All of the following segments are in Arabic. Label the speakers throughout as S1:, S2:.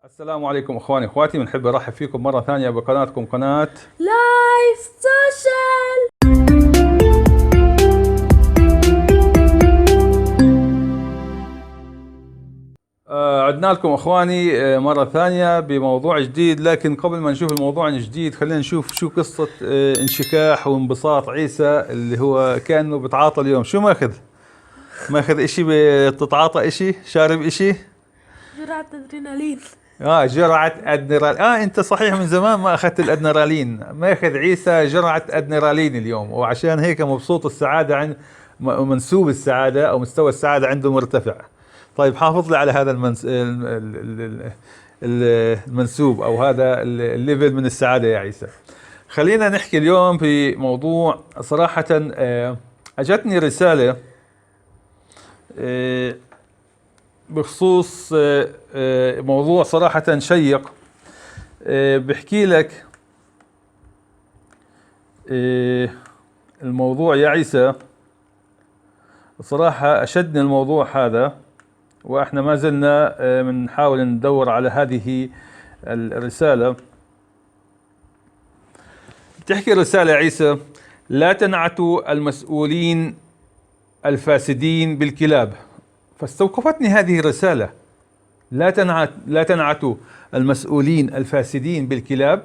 S1: السلام عليكم اخواني اخواتي، بنحب نرحب فيكم مره ثانيه بقناتكم قناه
S2: لايف سوشيال.
S1: عدنا لكم اخواني مره ثانيه بموضوع جديد. لكن قبل ما نشوف الموضوع الجديد خلينا نشوف شو قصه انشكاح وانبساط عيسى اللي هو كانه بتعاطى اليوم. شو ماخذ اشي؟ بتتعاطى اشي؟ شارب اشي؟
S2: جرعة ادرينالين.
S1: جرعة ادنرالين. انت صحيح من زمان ما اخذت الادنرالين. ماخذ عيسى جرعة ادنرالين اليوم، وعشان هيك مبسوط. السعادة عند منسوب السعادة او مستوى السعادة عنده مرتفع. طيب حافظ لي على هذا المنسوب او هذا الليفل من السعادة يا عيسى. خلينا نحكي اليوم في موضوع صراحة. اجتني رسالة بخصوص موضوع صراحة شيق. بحكي لك الموضوع يا عيسى. صراحة أشدني الموضوع هذا، وإحنا ما زلنا بنحاول ندور على هذه الرسالة. بتحكي الرسالة يا عيسى: لا تنعتوا المسؤولين الفاسدين بالكلاب. فاستوقفتني هذه الرسالة: لا تنعتوا المسؤولين الفاسدين بالكلاب.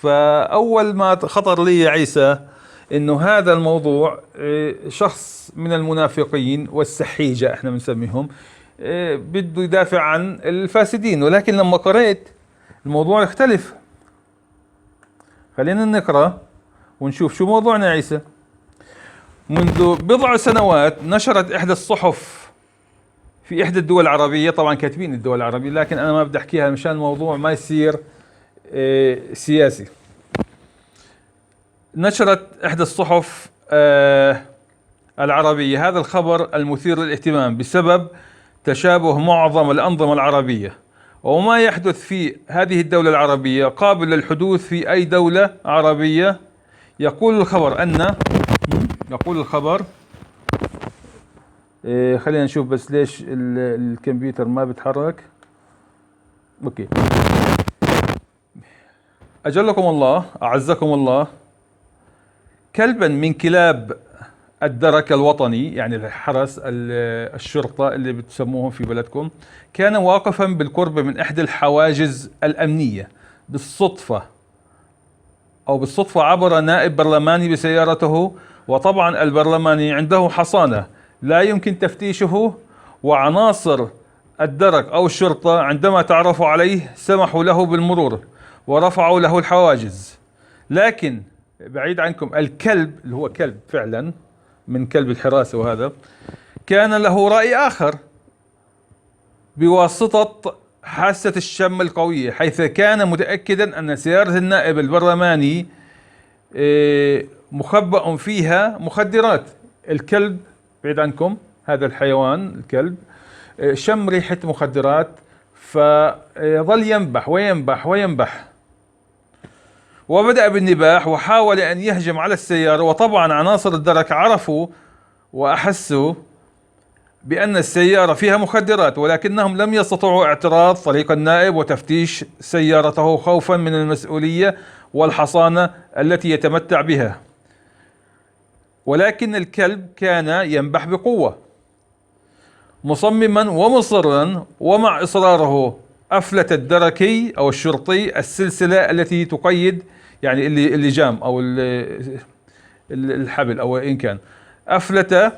S1: فأول ما خطر لي يا عيسى إنه هذا الموضوع شخص من المنافقين والسحيجة احنا بنسميهم بده يدافع عن الفاسدين، ولكن لما قرأت الموضوع يختلف. خلينا نقرأ ونشوف شو موضوعنا يا عيسى. منذ بضع سنوات نشرت إحدى الصحف في إحدى الدول العربية، طبعا كاتبين الدول العربية لكن أنا ما بدي أحكيها مشان الموضوع ما يصير سياسي. نشرت إحدى الصحف العربية هذا الخبر المثير للاهتمام بسبب تشابه معظم الأنظمة العربية، وما يحدث في هذه الدولة العربية قابل للحدوث في أي دولة عربية. يقول الخبر خلينا نشوف بس ليش الكمبيوتر ما بيتحرك. اوكي، اجلكم الله اعزكم الله. كلبا من كلاب الدرك الوطني، يعني الحرس الشرطة اللي بتسموهم في بلدكم، كان واقفا بالقرب من احدى الحواجز الامنية. بالصدفة عبر نائب برلماني بسيارته، وطبعا البرلماني عنده حصانة لا يمكن تفتيشه، وعناصر الدرك أو الشرطة عندما تعرفوا عليه سمحوا له بالمرور ورفعوا له الحواجز. لكن بعيد عنكم، الكلب اللي هو كلب فعلا من كلب الحراسة، وهذا كان له رأي آخر بواسطة حاسة الشم القوية، حيث كان متأكدا أن سيارة النائب البرلماني مخبأ فيها مخدرات. الكلب بعيد عنكم، هذا الحيوان الكلب شم ريحة مخدرات، فظل ينبح وينبح وينبح، وبدأ بالنباح وحاول أن يهجم على السيارة. وطبعا عناصر الدرك عرفوا وأحسوا بأن السيارة فيها مخدرات، ولكنهم لم يستطيعوا اعتراض طريق النائب وتفتيش سيارته خوفا من المسؤولية والحصانة التي يتمتع بها. ولكن الكلب كان ينبح بقوة، مصمما ومصرا، ومع إصراره أفلت الدركي أو الشرطي السلسلة التي تقيد، يعني اللجام أو الحبل أو إن كان. أفلت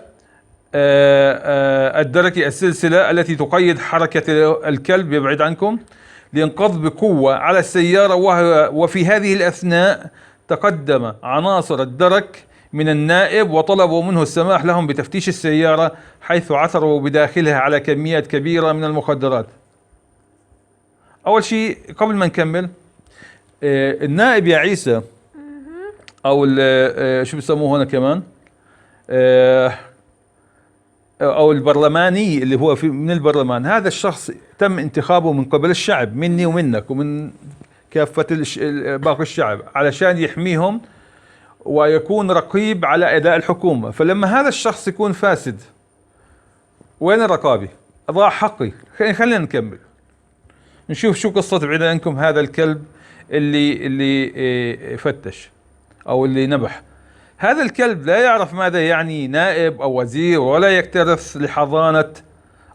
S1: الدركي السلسلة التي تقيد حركة الكلب، يبعد عنكم، لينقض بقوة على السيارة. وفي هذه الأثناء تقدم عناصر الدرك من النائب وطلبوا منه السماح لهم بتفتيش السيارة، حيث عثروا بداخلها على كميات كبيرة من المخدرات. أول شيء قبل ما نكمل، النائب يا عيسى أو شو بيسموه هنا كمان، أو البرلماني اللي هو من البرلمان، هذا الشخص تم انتخابه من قبل الشعب، مني ومنك ومن كافة باقي الشعب، علشان يحميهم ويكون رقيب على أداء الحكومة. فلما هذا الشخص يكون فاسد، وين الرقابة؟ أضاع حقي. خلينا نكمل. نشوف شو قصة بعيد عنكم هذا الكلب اللي فتش أو اللي نبح. هذا الكلب لا يعرف ماذا يعني نائب أو وزير، ولا يكترث لحضانة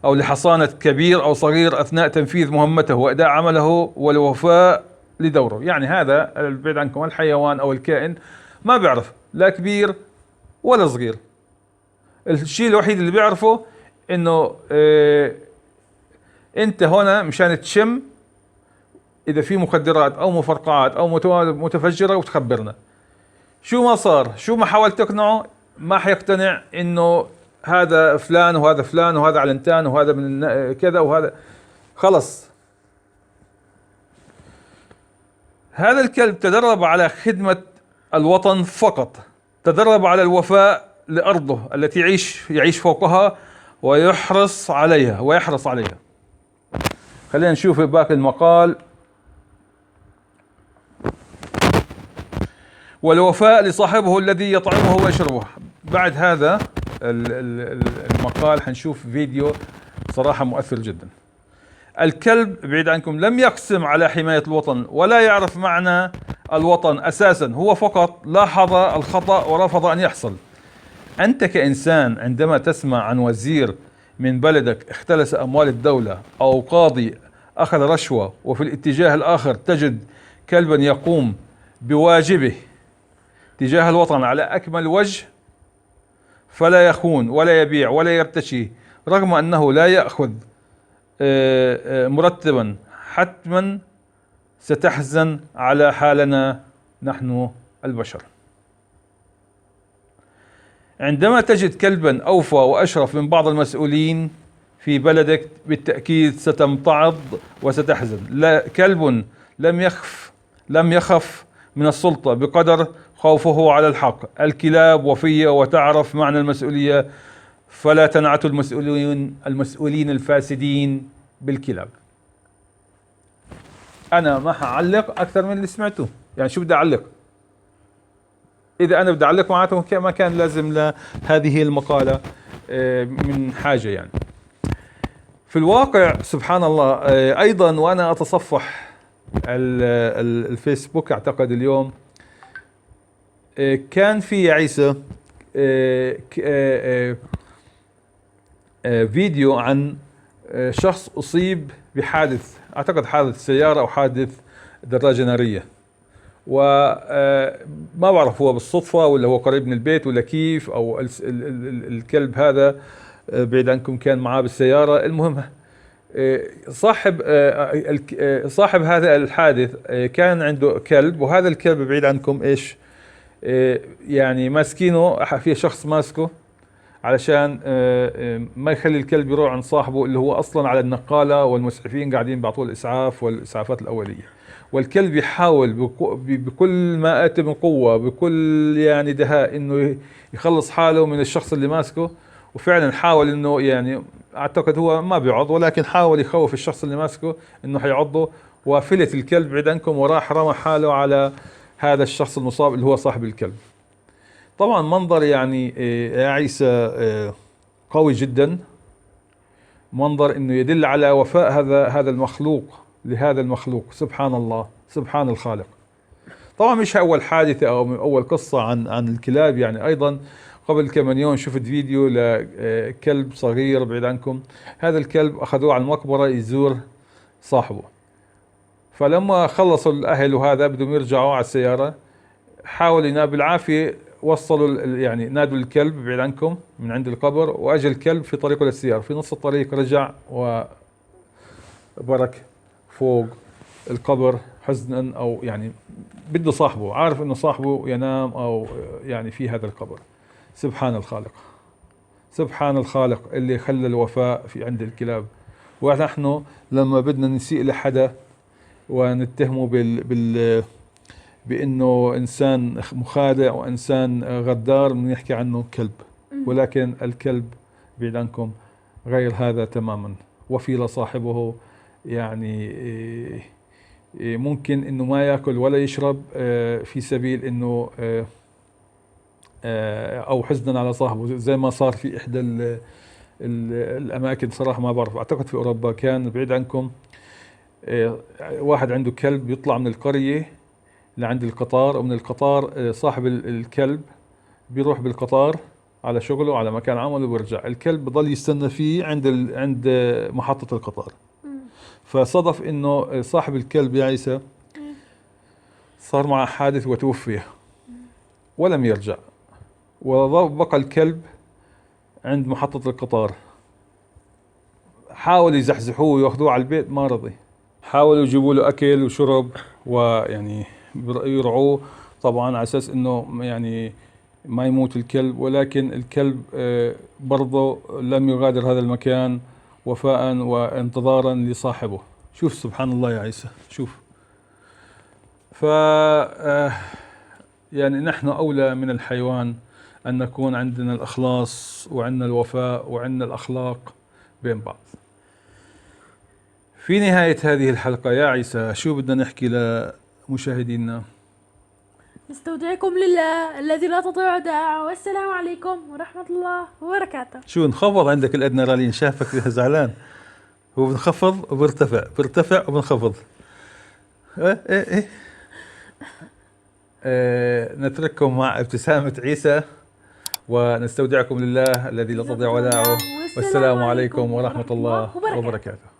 S1: أو لحصانة كبير أو صغير أثناء تنفيذ مهمته وأداء عمله والوفاء لدوره. يعني هذا بعيد عنكم الحيوان أو الكائن ما بيعرف لا كبير ولا صغير. الشيء الوحيد اللي بيعرفه إنه أنت هنا مشان تشم إذا في مخدرات أو مفرقعات أو متفجرة وتخبرنا. شو ما صار، شو ما حاولت تقنعه، ما حيقتنع إنه هذا فلان وهذا فلان وهذا علنتان وهذا من كذا وهذا. خلص. هذا الكلب تدرب على خدمة الوطن فقط، تدرب على الوفاء لأرضه التي يعيش فوقها ويحرص عليها. خلينا نشوف باقي المقال. والوفاء لصاحبه الذي يطعمه ويشربه. بعد هذا المقال حنشوف فيديو صراحة مؤثر جدا. الكلب بعيد عنكم لم يقسم على حماية الوطن ولا يعرف معنى الوطن أساسا، هو فقط لاحظ الخطأ ورفض أن يحصل. أنت كإنسان عندما تسمع عن وزير من بلدك اختلس أموال الدولة، أو قاضي أخذ رشوة، وفي الاتجاه الآخر تجد كلبا يقوم بواجبه تجاه الوطن على أكمل وجه، فلا يخون ولا يبيع ولا يرتشي، رغم أنه لا يأخذ مرتبا، حتما ستحزن على حالنا نحن البشر. عندما تجد كلبا أوفى وأشرف من بعض المسؤولين في بلدك بالتأكيد ستمتعض وستحزن. لا كلب لم يخف من السلطة بقدر خوفه على الحق. الكلاب وفية وتعرف معنى المسؤولية، فلا تنعت المسؤولين الفاسدين بالكلاب. أنا ما حعلق أكثر من اللي سمعته. يعني شو بدي أعلق؟ إذا أنا بدي أعلق معناته ما كان لازم لهذه المقالة من حاجة. يعني في الواقع سبحان الله. أيضا وأنا أتصفح الفيسبوك أعتقد اليوم كان في عيسى فيديو عن شخص أصيب بحادث، أعتقد حادث سيارة أو حادث دراجة نارية، وما بعرف هو بالصدفة ولا هو قريب من البيت ولا كيف، أو الكلب هذا بعيد عنكم كان معاه بالسيارة. المهم صاحب هذا الحادث كان عنده كلب، وهذا الكلب بعيد عنكم إيش يعني ماسكينه، في شخص ماسكه علشان ما يخلي الكلب يروح عند صاحبه اللي هو أصلا على النقالة، والمسعفين قاعدين بيعطوه الإسعاف والإسعافات الأولية. والكلب يحاول بكل ما آتي من قوة، بكل يعني دهاء، إنه يخلص حاله من الشخص اللي ماسكه. وفعلا حاول إنه يعني أعتقد هو ما بيعض، ولكن حاول يخوف الشخص اللي ماسكه إنه حيعضه، وفلت الكلب بعيد عنكم وراح رمى حاله على هذا الشخص المصاب اللي هو صاحب الكلب. طبعا منظر يعني يا عيسى قوي جدا، منظر انه يدل على وفاء هذا المخلوق لهذا المخلوق. سبحان الله، سبحان الخالق. طبعا مش اول حادثة او اول قصة عن الكلاب. يعني ايضا قبل كم يوم شفت فيديو لكلب صغير بعيد عنكم. هذا الكلب اخذوه على المقبرة يزور صاحبه، فلما خلصوا الاهل وهذا بدهم يرجعوا على السيارة، حاول بالعافية وصلوا يعني نادوا الكلب بعيد عنكم من عند القبر، واجى الكلب في طريقه للسيارة، في نص الطريق رجع وبرك فوق القبر حزنا، او يعني بده صاحبه، عارف انه صاحبه ينام او يعني في هذا القبر. سبحان الخالق، سبحان الخالق اللي خلى الوفاء في عند الكلاب. ونحن لما بدنا نسيء لحدا ونتهمه بأنه إنسان مخادع وإنسان غدار بنحكي عنه كلب، ولكن الكلب بعيد عنكم غير هذا تماما. وفي لصاحبه، يعني ممكن إنه ما يأكل ولا يشرب في سبيل إنه أو حزنا على صاحبه، زي ما صار في إحدى الأماكن، صراحة ما بعرف، أعتقد في أوروبا كان بعيد عنكم واحد عنده كلب يطلع من القرية لعند القطار، ومن القطار صاحب الكلب بيروح بالقطار على شغله على مكان عمله وبيرجع، الكلب بضل يستنى فيه عند محطة القطار. فصدف انه صاحب الكلب يا عيسى صار معه حادث وتوفي ولم يرجع، وبقى الكلب عند محطة القطار. حاولوا يزحزحوه وياخذوه على البيت ما رضي، حاولوا يجيبوا له اكل وشرب ويعني يرعوه طبعا على اساس انه يعني ما يموت الكلب، ولكن الكلب برضه لم يغادر هذا المكان وفاء وانتظارا لصاحبه. شوف سبحان الله يا عيسى، شوف. ف يعني نحن أولى من الحيوان أن نكون عندنا الإخلاص وعندنا الوفاء وعندنا الأخلاق بين بعض. في نهاية هذه الحلقة يا عيسى شو بدنا نحكي لمشاهدينا؟
S2: نستودعكم لله الذي لا تضيع ودائعه، والسلام عليكم ورحمة الله وبركاته.
S1: شو انخفض عندك الأدنرالين؟ شافك زعلان. هو بنخفض وبرتفع، برتفع وبنخفض. ايه نترككم مع ابتسامة عيسى ونستودعكم لله الذي لا تضيع ودائعه، والسلام عليكم ورحمة الله وبركاته.